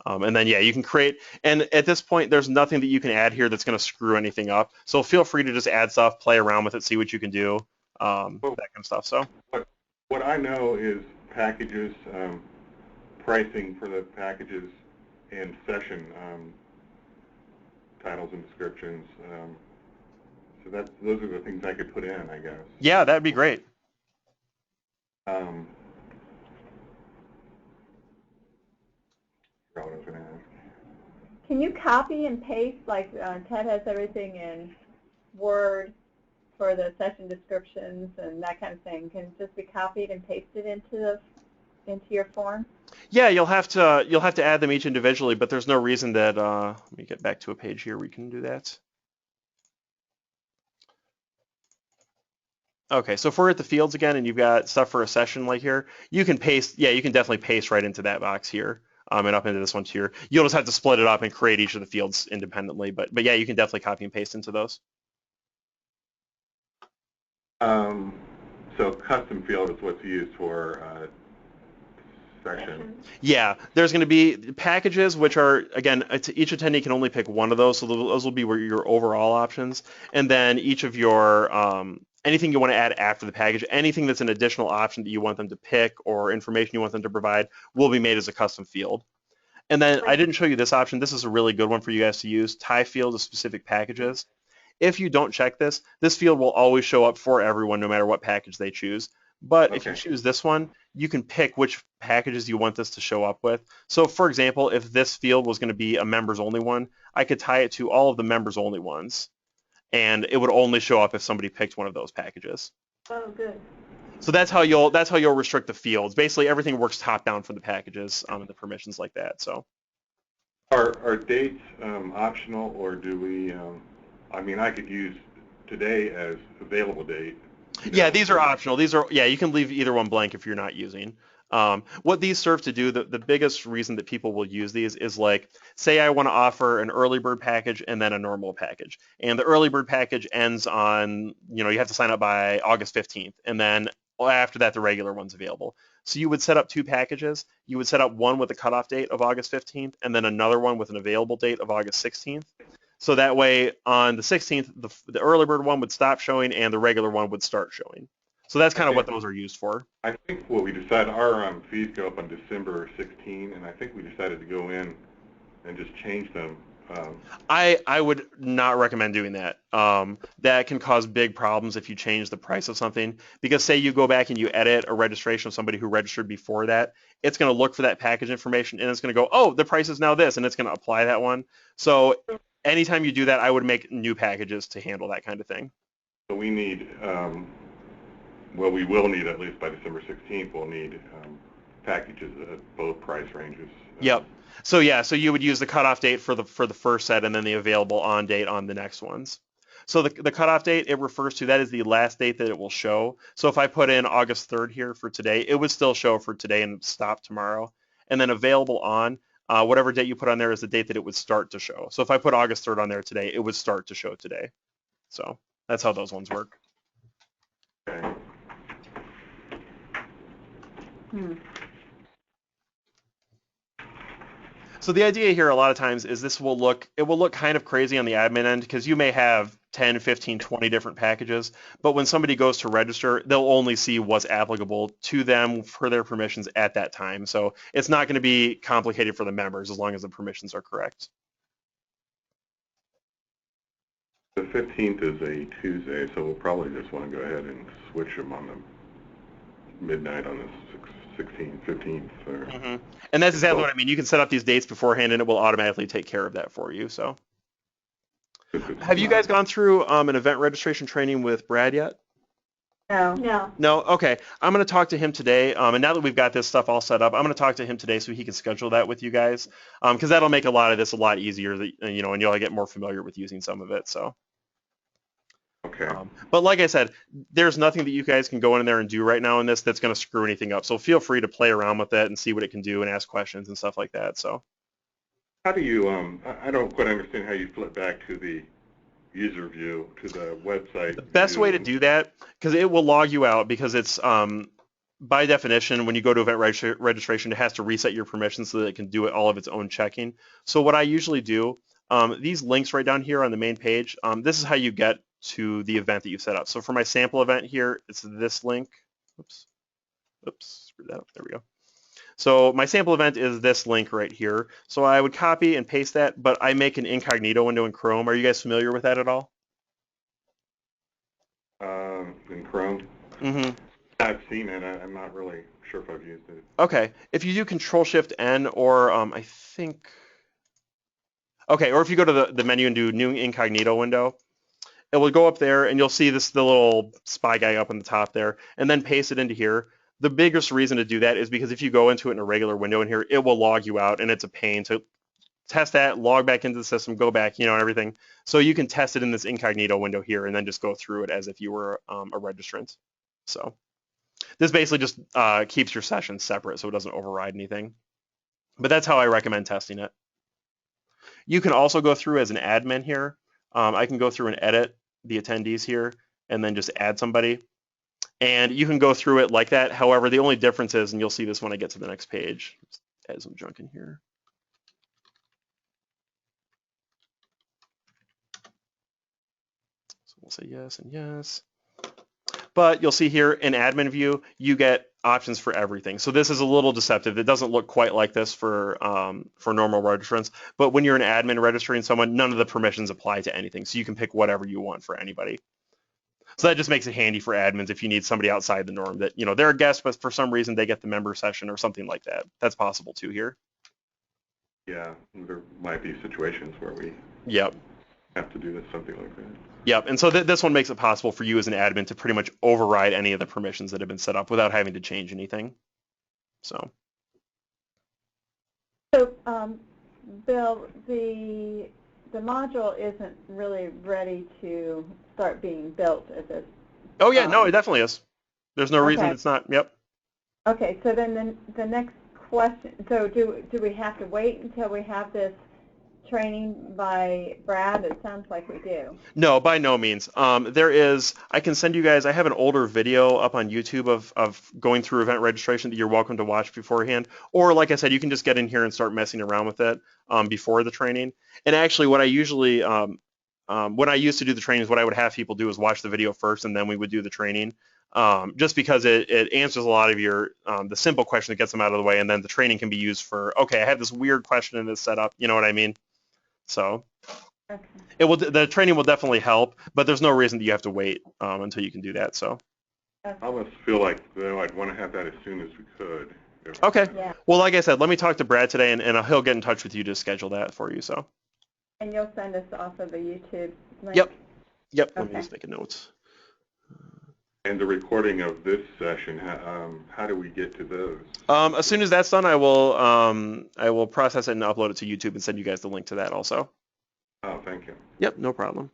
And then, yeah, you can create, and at this point, there's nothing that you can add here that's going to screw anything up. So feel free to just add stuff, play around with it, see what you can do, that kind of stuff. So what I know is packages, pricing for the packages, and session titles and descriptions. So those are the things I could put in, I guess. Yeah, that'd be great. Can you copy and paste, like Ted has everything in Word for the session descriptions and that kind of thing? Can it just be copied and pasted into your form? Yeah, you'll have to add them each individually, but there's no reason that let me get back to a page here where we can do that. Okay, so if we're at the fields again and you've got stuff for a session like here, you can paste, yeah, you can definitely paste right into that box here. And up into this one here. You'll just have to split it up and create each of the fields independently, but yeah, you can definitely copy and paste into those. So custom field is what's used for session. Yeah, there's going to be packages, which are, again, each attendee can only pick one of those, so those will be your overall options, and then each of your anything you want to add after the package, anything that's an additional option that you want them to pick or information you want them to provide will be made as a custom field. And then I didn't show you this option. This is a really good one for you guys to use, tie field to specific packages. If you don't check this field will always show up for everyone no matter what package they choose. But if you choose this one, you can pick which packages you want this to show up with. So for example, if this field was going to be a members only one, I could tie it to all of the members only ones, and it would only show up if somebody picked one of those packages. Oh, good. So that's how you'll restrict the fields. Basically, everything works top down for the packages and the permissions like that. So Are dates optional, or do we? I mean, I could use today as available date. yeah, these are optional. You can leave either one blank if you're not using. What these serve to do, the biggest reason that people will use these is like, say I want to offer an early bird package and then a normal package. And the early bird package ends on, you have to sign up by August 15th. And then after that, the regular one's available. So you would set up two packages. You would set up one with a cutoff date of August 15th and then another one with an available date of August 16th. So that way on the 16th, the early bird one would stop showing and the regular one would start showing. So that's kind of what those are used for. I think what we decided, our fees go up on December 16, and I think we decided to go in and just change them. I would not recommend doing that. That can cause big problems if you change the price of something, because say you go back and you edit a registration of somebody who registered before that, it's going to look for that package information and it's going to go, oh, the price is now this, and it's going to apply that one. So anytime you do that, I would make new packages to handle that kind of thing. So we need, well, we will need, at least by December 16th, we'll need packages at both price ranges. Yep. So yeah, so you would use the cutoff date for the first set and then the available on date on the next ones. So the cutoff date, it refers to, that is the last date that it will show. So if I put in August 3rd here for today, it would still show for today and stop tomorrow. And then available on, whatever date you put on there is the date that it would start to show. So if I put August 3rd on there today, it would start to show today. So that's how those ones work. Okay. So the idea here a lot of times is it will look kind of crazy on the admin end because you may have 10, 15, 20 different packages, but when somebody goes to register, they'll only see what's applicable to them for their permissions at that time. So it's not going to be complicated for the members as long as the permissions are correct. The 15th is a Tuesday, so we'll probably just want to go ahead and switch them on the midnight on the 16th, 15th. Or And that's exactly what I mean. You can set up these dates beforehand, and it will automatically take care of that for you. So, have you guys gone through an event registration training with Brad yet? No. No. No? Okay. I'm going to talk to him today, and now that we've got this stuff all set up, I'm going to talk to him today so he can schedule that with you guys, because that'll make a lot of this a lot easier, and you'll get more familiar with using some of it. So. Okay. But like I said, there's nothing that you guys can go in there and do right now in this that's going to screw anything up. So feel free to play around with it and see what it can do and ask questions and stuff like that. So. How do you, I don't quite understand how you flip back to the user view, to the website. The best way to do that, because it will log you out, because it's, by definition, when you go to event registration, it has to reset your permissions so that it can do all of its own checking. So what I usually do, these links right down here on the main page, this is how you get to the event that you set up. So for my sample event here, it's this link. Oops, screwed that up. There we go. So my sample event is this link right here. So I would copy and paste that, but I make an incognito window in Chrome. Are you guys familiar with that at all? In Chrome? I've seen it. I'm not really sure if I've used it. Okay. If you do Control-Shift-N, or I think, okay, or if you go to the menu and do New Incognito Window, it will go up there and you'll see the little spy guy up on the top there, and then paste it into here. The biggest reason to do that is because if you go into it in a regular window in here, it will log you out, and it's a pain to test that, log back into the system, go back, and everything. So you can test it in this incognito window here and then just go through it as if you were a registrant. So this basically just keeps your session separate so it doesn't override anything. But that's how I recommend testing it. You can also go through as an admin here. I can go through and edit the attendees here and then just add somebody. And you can go through it like that. However, the only difference is, and you'll see this when I get to the next page, just add some junk in here. So we'll say yes and yes. But you'll see here in admin view, you get options for everything. So this is a little deceptive. It doesn't look quite like this for normal registrants. But when you're an admin registering someone, none of the permissions apply to anything. So you can pick whatever you want for anybody. So that just makes it handy for admins if you need somebody outside the norm that, they're a guest, but for some reason they get the member session or something like that. That's possible too here. Yeah, there might be situations where we Yep. have to do something like that. Yep. And so this one makes it possible for you as an admin to pretty much override any of the permissions that have been set up without having to change anything. So. So, Bill, the module isn't really ready to start being built at this. Oh yeah, no, it definitely is. There's no reason it's not. Yep. Okay, so then the next question. So do we have to wait until we have this training by Brad? It sounds like we do. No, by no means. I can send you guys, I have an older video up on YouTube of going through event registration that you're welcome to watch beforehand. Or like I said, you can just get in here and start messing around with it before the training. And actually what I usually, when I used to do the trainings, what I would have people do is watch the video first and then we would do the training. Just because it answers a lot of your, the simple question that gets them out of the way, and then the training can be used for, okay, I have this weird question in this setup, you know what I mean? So Okay. the training will definitely help, but there's no reason that you have to wait until you can do that. So. I almost feel like, though, I'd want to have that as soon as we could. Okay. Yeah. Well, like I said, let me talk to Brad today, and he'll get in touch with you to schedule that for you. So. And you'll send us off of the YouTube link? Yep. Yep. Okay. Let me just make a note. And the recording of this session, how do we get to those? As soon as that's done, I will process it and upload it to YouTube and send you guys the link to that also. Oh, thank you. Yep, no problem.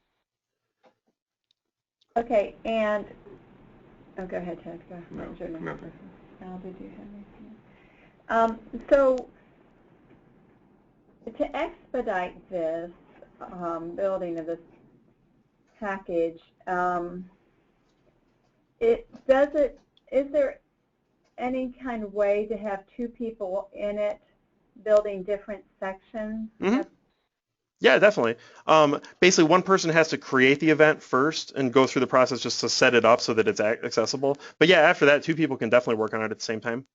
Okay, and go ahead, Ted. Go. No, What was your next nothing. question? Al, did you have anything? So to expedite this building of this package, is there any kind of way to have two people in it building different sections? Mm-hmm. Yeah, definitely. Basically, one person has to create the event first and go through the process just to set it up so that it's accessible. But yeah, after that, two people can definitely work on it at the same time.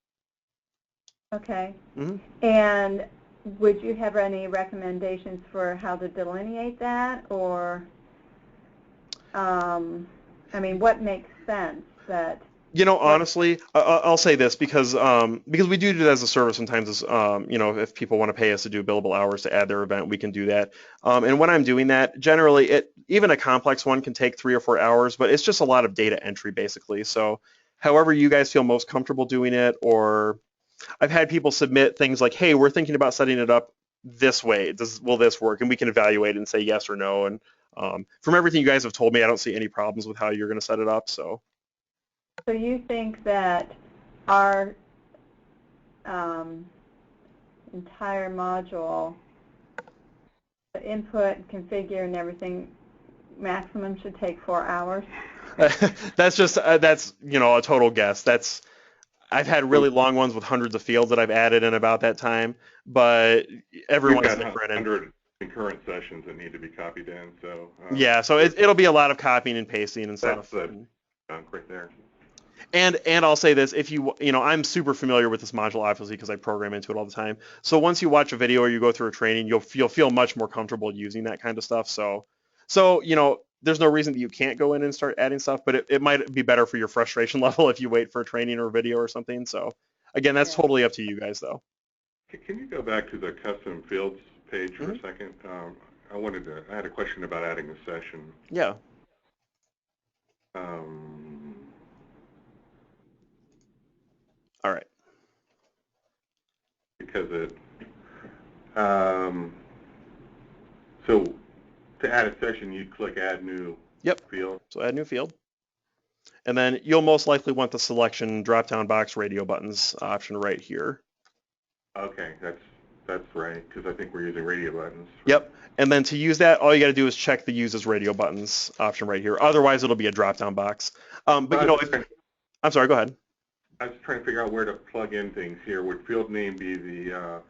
Okay. Mm-hmm. And would you have any recommendations for how to delineate that, or, I mean, what makes sense that? Honestly, I'll say this because we do it as a service sometimes. As if people want to pay us to do billable hours to add their event, we can do that. And when I'm doing that, generally, even a complex one can take 3 or 4 hours, but it's just a lot of data entry basically. So, however you guys feel most comfortable doing it, or I've had people submit things like, "Hey, we're thinking about setting it up this way. Will this work?" And we can evaluate and say yes or no. And from everything you guys have told me, I don't see any problems with how you're going to set it up. So. So you think that our entire module, the input, configure, and everything, maximum should take 4 hours? That's just a total guess. I've had really long ones with hundreds of fields that I've added in about that time, but everyone's We've got different. 100 concurrent sessions that need to be copied in, so. Yeah, so it'll be a lot of copying and pasting and stuff. That's the chunk right there. And I'll say this, if I'm super familiar with this module obviously because I program into it all the time. So once you watch a video or you go through a training, you'll feel much more comfortable using that kind of stuff. So there's no reason that you can't go in and start adding stuff, but it might be better for your frustration level if you wait for a training or a video or something. So again, that's totally up to you guys though. Can you go back to the custom fields page for a second? I had a question about adding a session. Yeah. All right. Because so to add a session, you click Add New Field. So add new field. And then you'll most likely want the selection drop-down box radio buttons option right here. Okay, that's right, because I think we're using radio buttons. Yep. And then to use that, all you got to do is check the Use as Radio Buttons option right here. Otherwise, it'll be a drop-down box. I'm sorry, go ahead. I was trying to figure out where to plug in things here. Would field name be the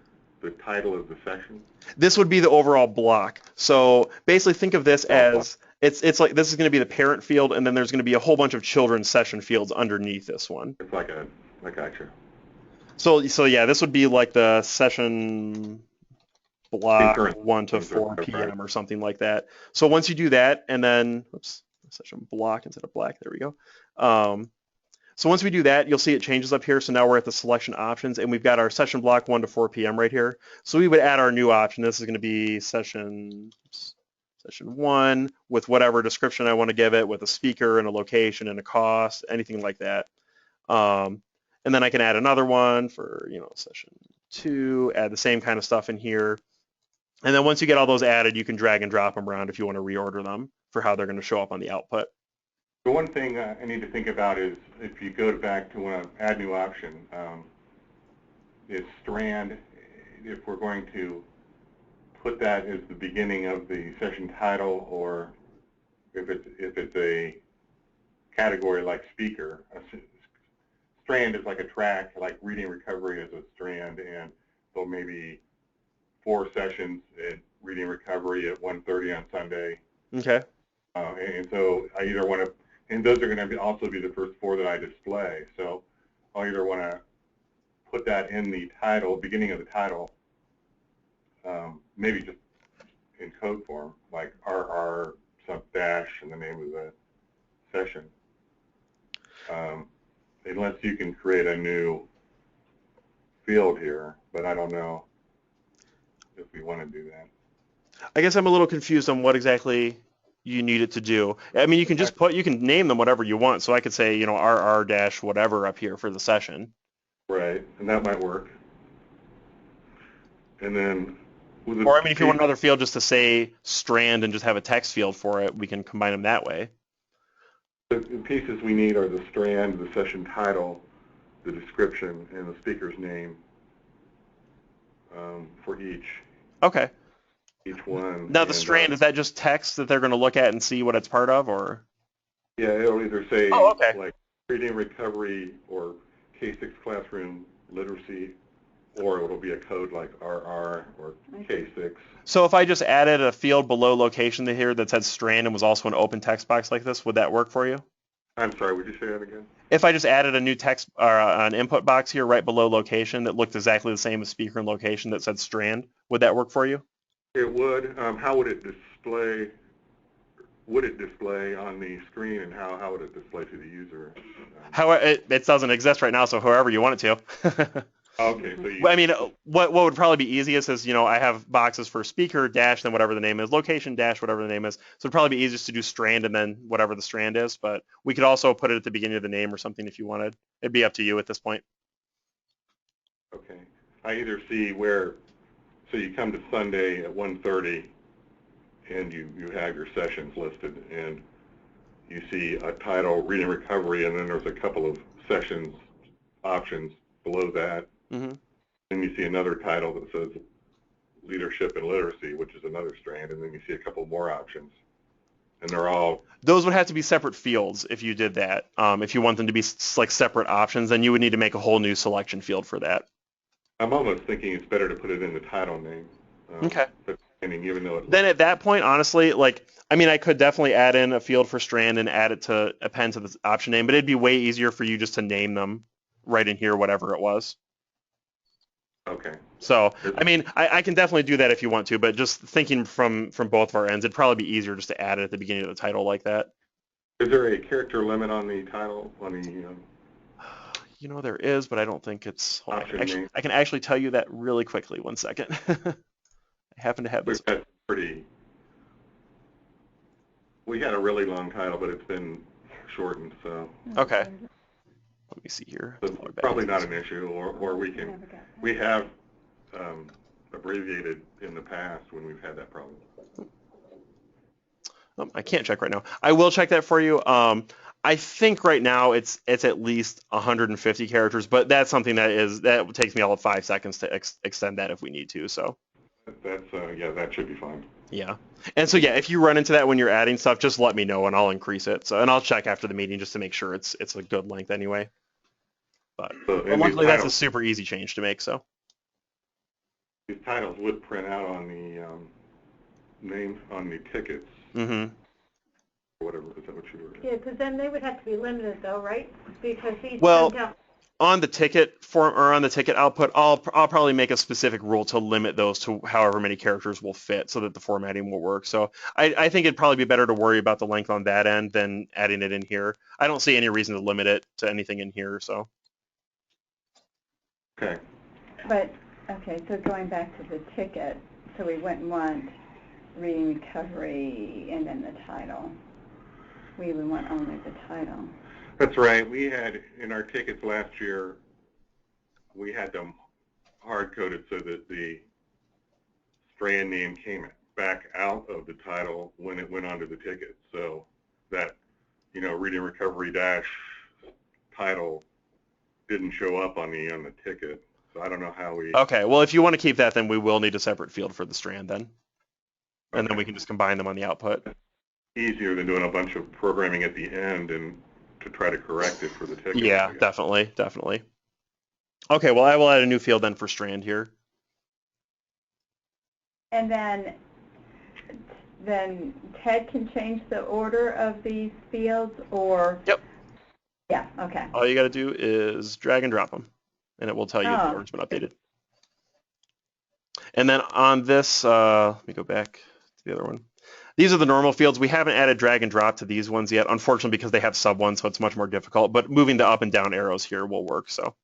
title of the session? This would be the overall block. So basically think of this as, it's like this is going to be the parent field, and then there's going to be a whole bunch of children's session fields underneath this one. It's like gotcha. So yeah, this would be like the session block 1 to 4 p.m. or something like that. So once you do that, and then, oops, session block instead of black. There we go. So once we do that, you'll see it changes up here. So now we're at the selection options, and we've got our session block 1 to 4 p.m. right here. So we would add our new option. This is going to be session 1 with whatever description I want to give it, with a speaker and a location and a cost, anything like that. And then I can add another one for, session 2, add the same kind of stuff in here. And then once you get all those added, you can drag and drop them around if you want to reorder them for how they're going to show up on the output. The one thing I need to think about is if you go back to when I add new option, is strand, if we're going to put that as the beginning of the session title, or if it's a category like speaker. Strand is like a track, like reading recovery is a strand, and so maybe 4 sessions at reading recovery at 1:30 on Sunday. Okay. And so I either want to, and those are going to also be the first 4 that I display. So I'll either want to put that in the title, beginning of the title, maybe just in code form, like RR sub dash and the name of the session. Unless you can create a new field here, but I don't know if we want to do that. I guess I'm a little confused on what exactly you need it to do. I mean, you can just you can name them whatever you want. So I could say, RR dash whatever up here for the session. Right, and that might work. And then, or I mean, if you want another field just to say strand and just have a text field for it, we can combine them that way. The pieces we need are the strand, the session title, the description, and the speaker's name for each. Okay. Each one. Now the strand, is that just text that they're going to look at and see what it's part of, or? Yeah, it'll either say like reading recovery or K6 classroom literacy, or it'll be a code like RR or K6. So if I just added a field below location here that said strand and was also an open text box like this, would that work for you? I'm sorry, would you say that again? If I just added a new text or an input box here right below location that looked exactly the same as speaker and location that said strand, would that work for you? It would. How would it display? Would it display on the screen, and how would it display to the user? It doesn't exist right now, so however you want it to. Okay, so I mean, what would probably be easiest is, I have boxes for speaker dash, then whatever the name is, location dash, whatever the name is. So it'd probably be easiest to do strand and then whatever the strand is. But we could also put it at the beginning of the name or something if you wanted. It'd be up to you at this point. Okay. I either see where, so you come to Sunday at 1:30 and you have your sessions listed, and you see a title, reading recovery, and then there's a couple of sessions options below that. Mm-hmm. Then you see another title that says leadership and literacy, which is another strand, and then you see a couple more options. And they're all... Those would have to be separate fields if you did that. If you want them to be like separate options, then you would need to make a whole new selection field for that. I'm almost thinking it's better to put it in the title name. Okay. Even though then at that point, honestly, I could definitely add in a field for strand and add it to append to the option name, but it'd be way easier for you just to name them right in here, whatever it was. Okay. So, I can definitely do that if you want to, but just thinking from both of our ends, it'd probably be easier just to add it at the beginning of the title like that. Is there a character limit on the title? There is, but I don't think it's... I can actually tell you that really quickly. 1 second. I happen to have this. We had a really long title, but it's been shortened, so... Okay. Let me see here. So probably not an issue, or we have abbreviated in the past when we've had that problem. I can't check right now. I will check that for you. I think right now it's at least 150 characters, but that's something that takes me all of 5 seconds to extend that if we need to. So that's that should be fine. Yeah, and so if you run into that when you're adding stuff, just let me know and I'll increase it. So, and I'll check after the meeting just to make sure it's a good length anyway. But luckily that's a super easy change to make. So these titles would print out on the name on the tickets. Mm-hmm. Whatever, is that what you were? Yeah, because then they would have to be limited though, right? Because he's On the ticket form or on the ticket output, I'll probably make a specific rule to limit those to however many characters will fit, so that the formatting will work. So I think it'd probably be better to worry about the length on that end than adding it in here. I don't see any reason to limit it to anything in here. So. Okay. But, okay, so going back to the ticket, so we wouldn't want reading recovery and then the title. We would want only the title. That's right. We had, in our tickets last year, we had them hard-coded so that the strand name came back out of the title when it went onto the ticket. So that, reading recovery dash title didn't show up on the ticket. So I don't know how we... Okay, well, if you want to keep that, then we will need a separate field for the strand then. And then we can just combine them on the output. Easier than doing a bunch of programming at the end and to try to correct it for the ticket. Yeah, definitely. Okay, well, I will add a new field then for strand here. And then Ted can change the order of these fields, or? Yep. Yeah, okay. All you got to do is drag and drop them, and it will tell you the order's been updated. And then on this, let me go back to the other one. These are the normal fields. We haven't added drag and drop to these ones yet, unfortunately, because they have sub ones, so it's much more difficult. But moving the up and down arrows here will work. So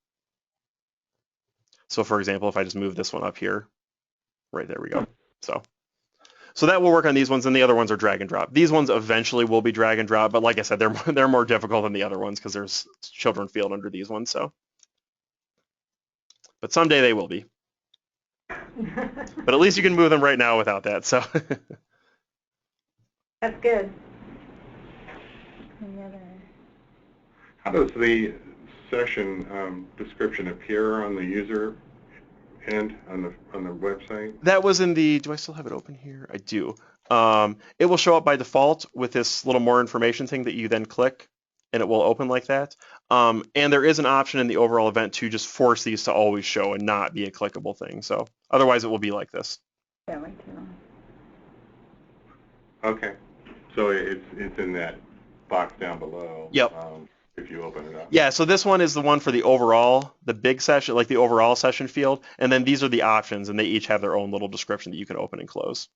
for example, if I just move this one up here, right there we go. So that will work on these ones, and the other ones are drag and drop. These ones eventually will be drag and drop, but like I said, they're more difficult than the other ones because there's children field under these ones. So, but someday they will be. But at least you can move them right now without that. So. That's good. How does the session description appear on the user end on the website? That was in the, do I still have it open here? I do. It will show up by default with this little more information thing that you then click, and it will open like that. And there is an option in the overall event to just force these to always show and not be a clickable thing. So otherwise it will be like this. Okay. So it's in that box down below. Yep. If you open it up. Yeah, so this one is the one for the overall, the big session, like the overall session field, and then these are the options, and they each have their own little description that you can open and close.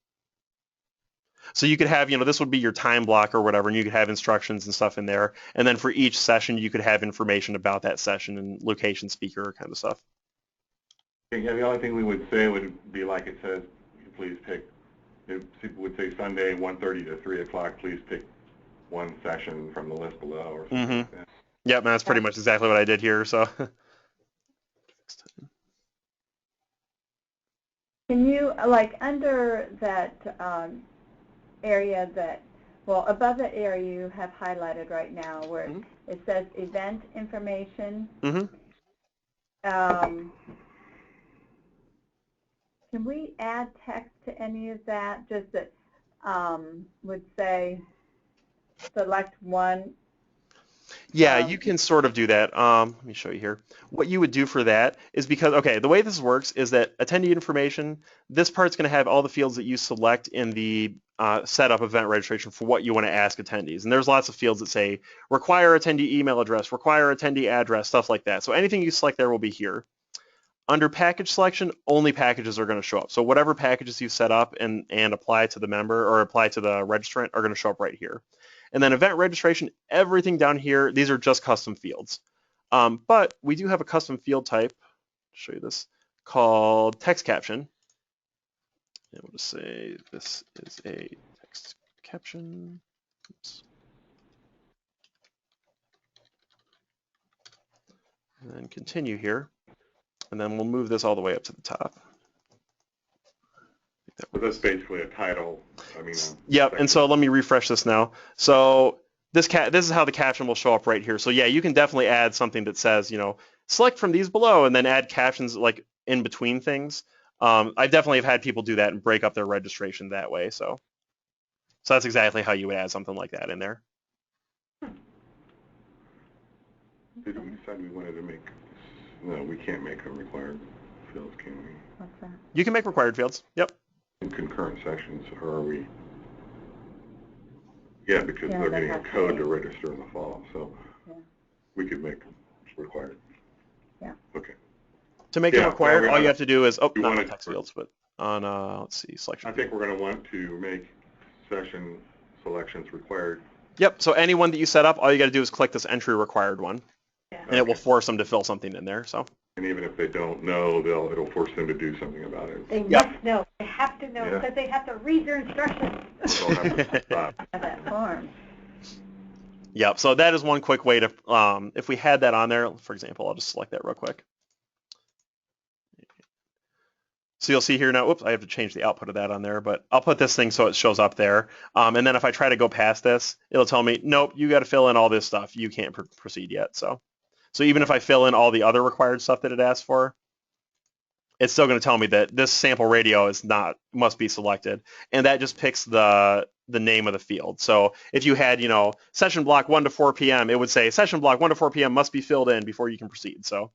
So you could have, this would be your time block or whatever, and you could have instructions and stuff in there, and then for each session you could have information about that session and location, speaker, kind of stuff. Yeah, the only thing we would say would be like it says, please pick, it would say Sunday 1:30 to 3 o'clock, please pick one session from the list below or something like that. Yep, that's pretty much exactly what I did here. So. Can you, like, under that area that, well, above the area you have highlighted right now where it says event information, can we add text to any of that, just that would say select one? Yeah, you can sort of do that. Let me show you here. What you would do for that is because, okay, the way this works is that attendee information, this part's going to have all the fields that you select in the setup event registration for what you want to ask attendees. And there's lots of fields that say require attendee email address, require attendee address, stuff like that. So anything you select there will be here. Under package selection, only packages are going to show up. So whatever packages you set up and apply to the member or apply to the registrant are going to show up right here. And then event registration, everything down here, these are just custom fields. But we do have a custom field type, I'll show you this, called text caption. And we'll just say this is a text caption. Oops. And then continue here. And then we'll move this all the way up to the top. So that's basically a title. Yep, and so let me refresh this now. So this is how the caption will show up right here. So yeah, you can definitely add something that says, select from these below, and then add captions like in between things. I definitely have had people do that and break up their registration that way. So that's exactly how you would add something like that in there. Did we decide we wanted to make? No, we can't make them required fields, can we? What's that? You can make required fields. Yep. In concurrent sessions, or are we? Yeah, because they're getting a code to register in the fall, so we could make required. Okay. To make them required, all you have to do is, you not on wanna- text fields, but on, let's see, selection. I think we're going to want to make session selections required. Yep, so anyone that you set up, all you got to do is click this entry required one, Yeah. and it will force them to fill something in there, so. And even if they don't know, it'll force them to do something about it. They Yep. must know. They have to know Yeah. because they have to read their instructions. They'll have to stop. That form. Yep, so that is one quick way to, if we had that on there, for example, I'll just select that real quick. So you'll see here now, whoops, I have to change the output of that on there, but I'll put this thing so it shows up there. And then if I try to go past this, it'll tell me, nope, you got to fill in all this stuff. You can't proceed yet. So even if I fill in all the other required stuff that it asked for, it's still going to tell me that this sample radio must be selected. And that just picks the name of the field. So if you had, session block 1 to 4 p.m., it would say session block 1 to 4 p.m. must be filled in before you can proceed. So.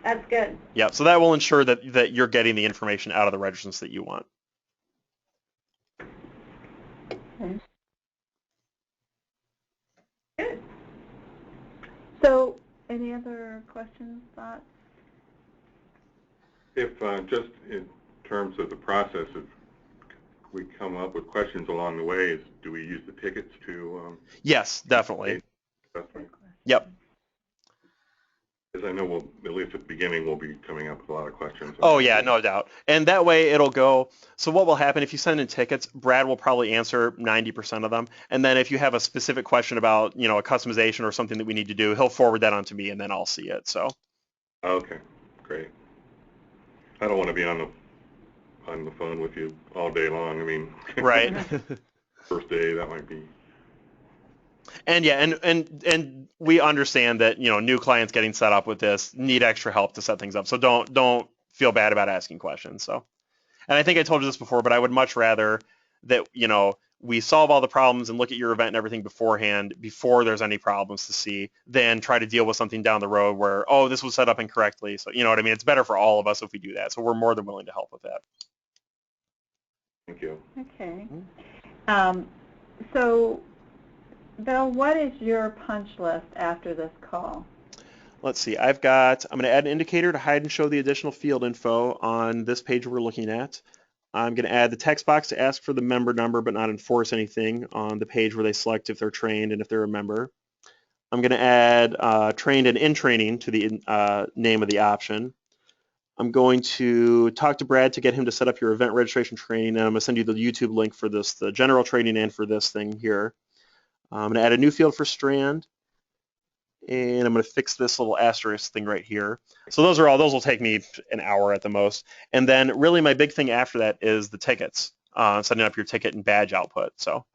That's good. Yeah, so that will ensure that you're getting the information out of the registrants that you want. Okay. Good. So, any other questions, thoughts? If just in terms of the process, if we come up with questions along the way, do we use the tickets to? Yes, definitely. Yep. Because I know at least at the beginning, we'll be coming up with a lot of questions. Oh yeah, no doubt. And that way it'll go, so what will happen if you send in tickets, Brad will probably answer 90% of them. And then if you have a specific question about, a customization or something that we need to do, he'll forward that on to me and then I'll see it, so. Okay, great. I don't want to be on the phone with you all day long. I mean, Right. first day, that might be. And yeah, and we understand that, new clients getting set up with this need extra help to set things up. So don't feel bad about asking questions. So, and I think I told you this before, but I would much rather that, we solve all the problems and look at your event and everything beforehand before there's any problems to see than try to deal with something down the road where, oh, this was set up incorrectly. So, you know what I mean? It's better for all of us if we do that. So we're more than willing to help with that. Thank you. Okay. So, Bill, what is your punch list after this call? Let's see. I'm going to add an indicator to hide and show the additional field info on this page we're looking at. I'm going to add the text box to ask for the member number but not enforce anything on the page where they select if they're trained and if they're a member. I'm going to add trained and in training to the name of the option. I'm going to talk to Brad to get him to set up your event registration training, and I'm going to send you the YouTube link for this, the general training and for this thing here. I'm going to add a new field for Strand, and I'm going to fix this little asterisk thing right here. So those will take me an hour at the most. And then really my big thing after that is the tickets, setting up your ticket and badge output. So,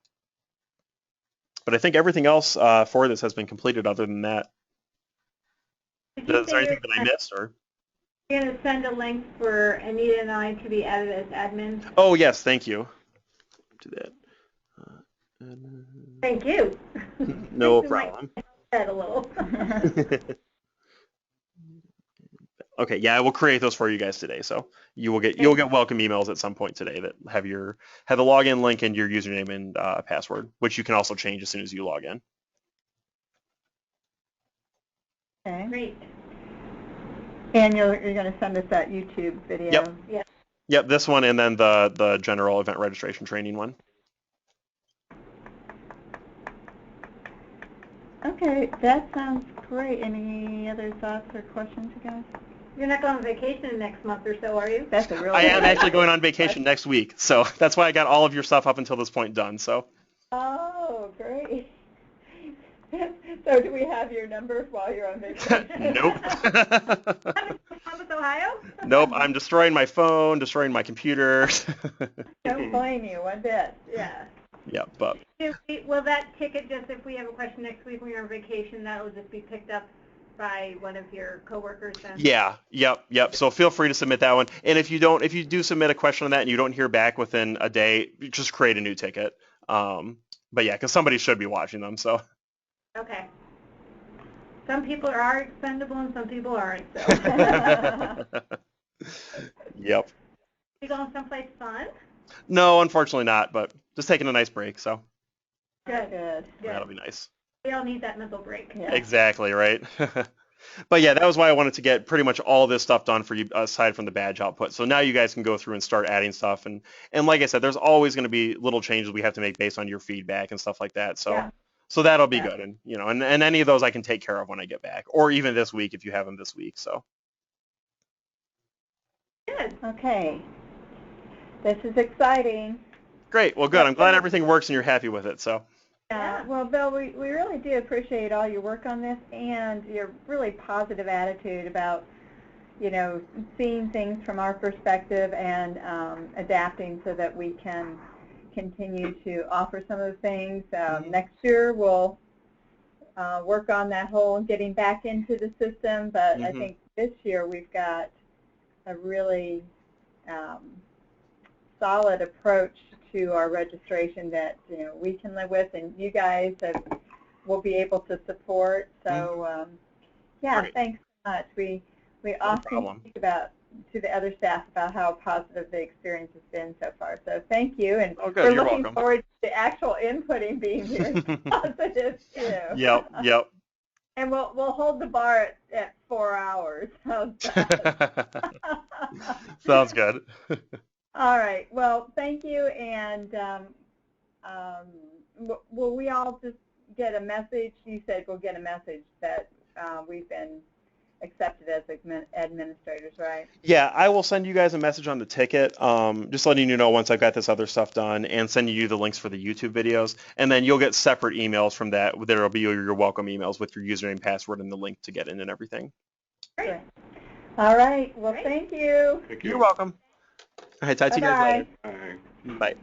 but I think everything else for this has been completed other than that. Is there anything that I missed? Or? You're going to send a link for Anita and I to be added as admins? Oh, yes, thank you. Do that. Thank you. No problem. A little. Okay, yeah, I will create those for you guys today. So you'll get welcome emails at some point today that have the login link and your username and password, which you can also change as soon as you log in. Okay. Great. And you're going to send us that YouTube video? Yep. Yeah. Yep, this one and then the general event registration training one. Okay, that sounds great. Any other thoughts or questions, you guys? You're not going on vacation next month or so, are you? That's a real I am actually going on vacation next week, so that's why I got all of your stuff up until this point done. So. Oh, great. So do we have your number while you're on vacation? Nope. Columbus, Ohio? Nope, I'm destroying my phone, destroying my computer. Don't blame you one bit. Yeah. Yeah, but. Will that ticket just, if we have a question next week when you're on vacation, that will just be picked up by one of your coworkers then? Yeah, yep. So feel free to submit that one. And if you do submit a question on that and you don't hear back within a day, just create a new ticket. But yeah, because somebody should be watching them, so. Okay. Some people are expendable and some people aren't, so. Yep. You going someplace fun? No, unfortunately not, but just taking a nice break, so. Good. Good. That'll be nice. We all need that mental break. Yeah. Exactly, right? But yeah, that was why I wanted to get pretty much all this stuff done for you aside from the badge output. So now you guys can go through and start adding stuff. And like I said, there's always going to be little changes we have to make based on your feedback and stuff like that. So Yeah. so that'll be Yeah. good. And you know, and any of those I can take care of when I get back, or even this week if you have them this week. So Good. Okay. This is exciting. great. Well, good. I'm glad everything works and you're happy with it. So Yeah. Well, Bill, we really do appreciate all your work on this and your really positive attitude about, you know, seeing things from our perspective and adapting so that we can continue to offer some of the things. Next year we'll work on that whole getting back into the system, but I think this year we've got a really solid approach to our registration that, you know, we can live with and you guys will be able to support. So yeah, Great. thanks so much. We No often problem. speak about to the other staff about how positive the experience has been so far. So thank you, and Oh, good. we're You're looking welcome. forward to the actual inputting being very positive too. Yep. And we'll hold the bar at 4 hours. How's that? Sounds good. All right. Well, thank you, and will we all just get a message? You said we'll get a message that we've been accepted as administrators, right? Yeah, I will send you guys a message on the ticket, just letting you know once I've got this other stuff done, and sending you the links for the YouTube videos, and then you'll get separate emails from that. There'll be your welcome emails with your username, password, and the link to get in and everything. Great. All right. Well, thank you. Thank you. You're welcome. All right, talk to you guys later. Bye. Bye.